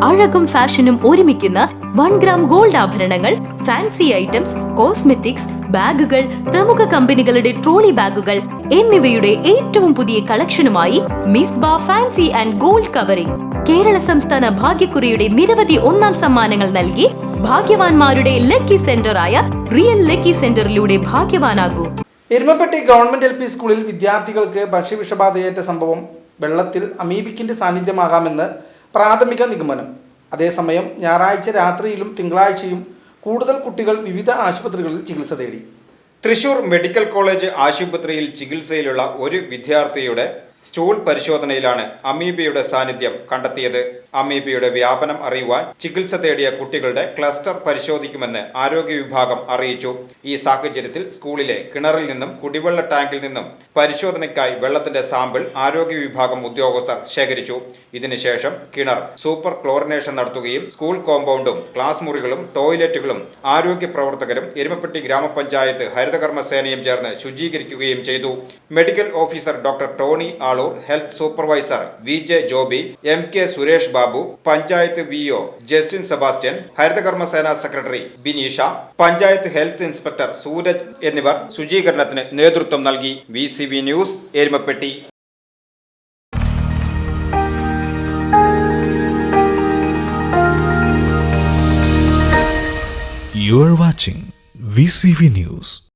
അഴകും ഫാഷനും ഒരുമിക്കുന്ന 1 gram gold ആഭരണങ്ങൾ, ഫാൻസി ഐറ്റംസ്, കോസ്മെറ്റിക്സ്, ബാഗുകൾ, പ്രമുഖ കമ്പനികളുടെ ട്രോളി ബാഗുകൾ എന്നിവയുടെ ഏറ്റവും പുതിയ കളക്ഷനുമായി Misba fancy and gold covering. Kerala സംസ്ഥാന ഭാഗ്യക്കുറിയുടെ നിരവധി ഒന്നാം സമ്മാനങ്ങൾ നൽകി ഭാഗ്യവാന്മാരുടെ ലക്കി സെന്ററായ റിയൽ ലക്കി സെന്ററിലൂടെ ഭാഗ്യവാനാകൂ. എരുമപ്പെട്ടി ഗവൺമെന്റ് LP സ്കൂളിൽ വിദ്യാർത്ഥികൾക്ക് ഭക്ഷ്യവിഷബാധയേറ്റ സംഭവം വെള്ളത്തിൽ അമീബിക്കിന്റെ സാന്നിധ്യമാകാമെന്ന് പ്രാഥമിക നിഗമനം. അതേസമയം ഞായറാഴ്ച രാത്രിയിലും തിങ്കളാഴ്ചയും കൂടുതൽ കുട്ടികൾ വിവിധ ആശുപത്രികളിൽ ചികിത്സ തേടി. തൃശൂർ മെഡിക്കൽ കോളേജ് ആശുപത്രിയിൽ ചികിത്സയിലുള്ള ഒരു വിദ്യാർത്ഥിയുടെ സ്റ്റൂൾ പരിശോധനയിലാണ് അമീബയുടെ സാന്നിധ്യം കണ്ടെത്തിയത്. അമീബയുടെ വ്യാപനം അറിയുവാൻ ചികിത്സ തേടിയ കുട്ടികളുടെ ക്ലസ്റ്റർ പരിശോധിക്കുമെന്ന് ആരോഗ്യ വിഭാഗം അറിയിച്ചു. ഈ സാഹചര്യത്തിൽ സ്കൂളിലെ കിണറിൽ നിന്നും കുടിവെള്ള ടാങ്കിൽ നിന്നും പരിശോധനയ്ക്കായി വെള്ളത്തിന്റെ സാമ്പിൾ ആരോഗ്യ വിഭാഗം ഉദ്യോഗസ്ഥർ ശേഖരിച്ചു. ഇതിനുശേഷം കിണർ സൂപ്പർ ക്ലോറിനേഷൻ നടത്തുകയും സ്കൂൾ കോമ്പൗണ്ടും ക്ലാസ് മുറികളും ടോയ്ലറ്റുകളും ആരോഗ്യ പ്രവർത്തകരും എരുമപ്പെട്ടി ഗ്രാമപഞ്ചായത്ത് ഹരിതകർമ്മ സേനയും ചേർന്ന് ശുചീകരിക്കുകയും ചെയ്തു. Medical officer doctor Tony Aloor, health supervisor VJ Joby, MK Suresh Babu, panchayat VO Justin Sebastian, ഹരിതകർമ്മ സേനാ secretary Bineesha, panchayat health inspector Suraj എന്നിവർ ശുചീകരണത്തിന് നേതൃത്വം നൽകി. VCV news, Erumappetty. You are watching VCV News.